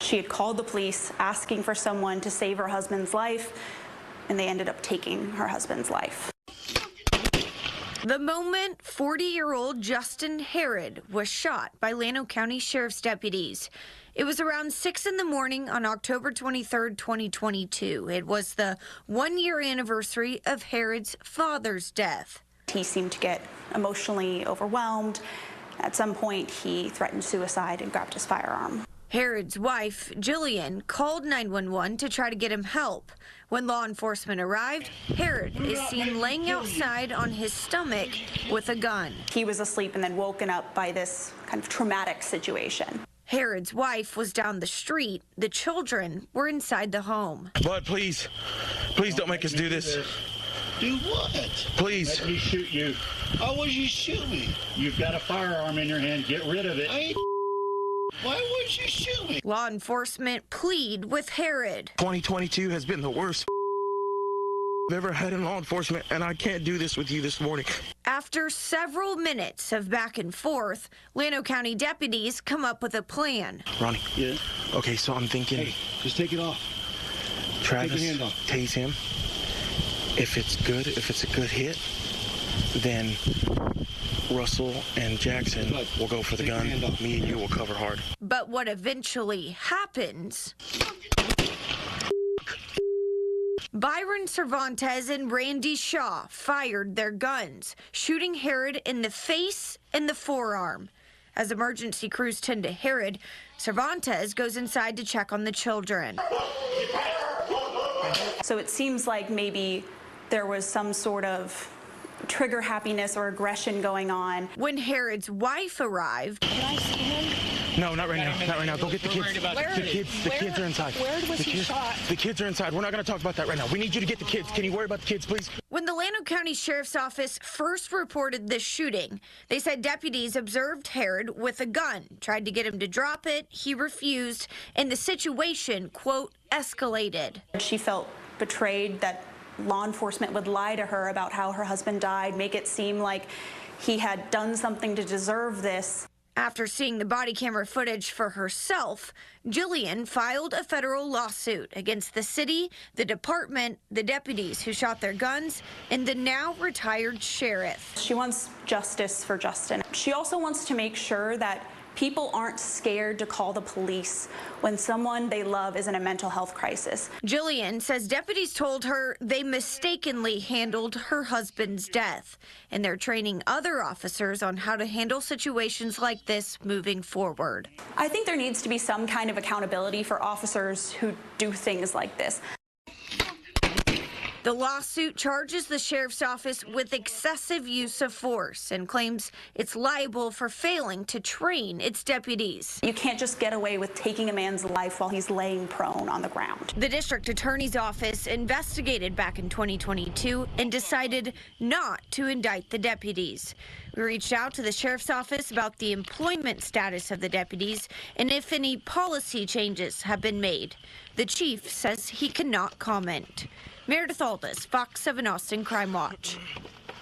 She had called the police asking for someone to save her husband's life, and they ended up taking her husband's life. The moment 40-year-old Justin Herod was shot by Llano County Sheriff's deputies. It was around 6 in the morning on October 23, 2022. It was the one-year anniversary of Herod's father's death. He seemed to get emotionally overwhelmed. At some point, he threatened suicide and grabbed his firearm. Herod's wife, Jillian, called 911 to try to get him help. When law enforcement arrived, Herod is seen laying outside on his stomach with a gun. He was asleep and then woken up by this kind of traumatic situation. Herod's wife was down the street. The children were inside the home. Bud, please don't make us do this. Do what? Please. Let me shoot you. How would you shoot me? You've got a firearm in your hand. Get rid of it. Why would you shoot me? Law enforcement plead with Herod. 2022 has been the worst I've ever had in law enforcement, and I can't do this with you this morning. After several minutes of back and forth, Llano County deputies come up with a plan. Ronnie. Yeah? Okay, so I'm thinking... Hey, just take it off. Travis, take your hand off. tase him. If it's a good hit, then Russell and Jackson will go for the gun. Me and you will cover hard. But what eventually happens... Byron Cervantes and Randy Shaw fired their guns, shooting Herod in the face and the forearm. As emergency crews tend to Herod, Cervantes goes inside to check on the children. So it seems like maybe there was some sort of trigger happiness or aggression going on. When Herod's wife arrived... Can I see him? No, not right now. Not right now. Go get the kids. The kids are inside. Where was he shot? The kids are inside. We're not going to talk about that right now. We need you to get the kids. Can you worry about the kids, please? When the Llano County Sheriff's Office first reported this shooting, they said deputies observed Herod with a gun, tried to get him to drop it. He refused, and the situation, quote, escalated. She felt betrayed that law enforcement would lie to her about how her husband died, make it seem like he had done something to deserve this. After seeing the body camera footage for herself, Jillian filed a federal lawsuit against the city, the department, the deputies who shot their guns, and the now retired sheriff. She wants justice for Justin. She also wants to make sure that people aren't scared to call the police when someone they love is in a mental health crisis. Jillian says deputies told her they mistakenly handled her husband's death, and they're training other officers on how to handle situations like this moving forward. I think there needs to be some kind of accountability for officers who do things like this. The lawsuit charges the sheriff's office with excessive use of force and claims it's liable for failing to train its deputies. You can't just get away with taking a man's life while he's laying prone on the ground. The district attorney's office investigated back in 2022 and decided not to indict the deputies. We reached out to the sheriff's office about the employment status of the deputies and if any policy changes have been made. The chief says he cannot comment. Meredith Aldis, Fox 7 Austin Crime Watch.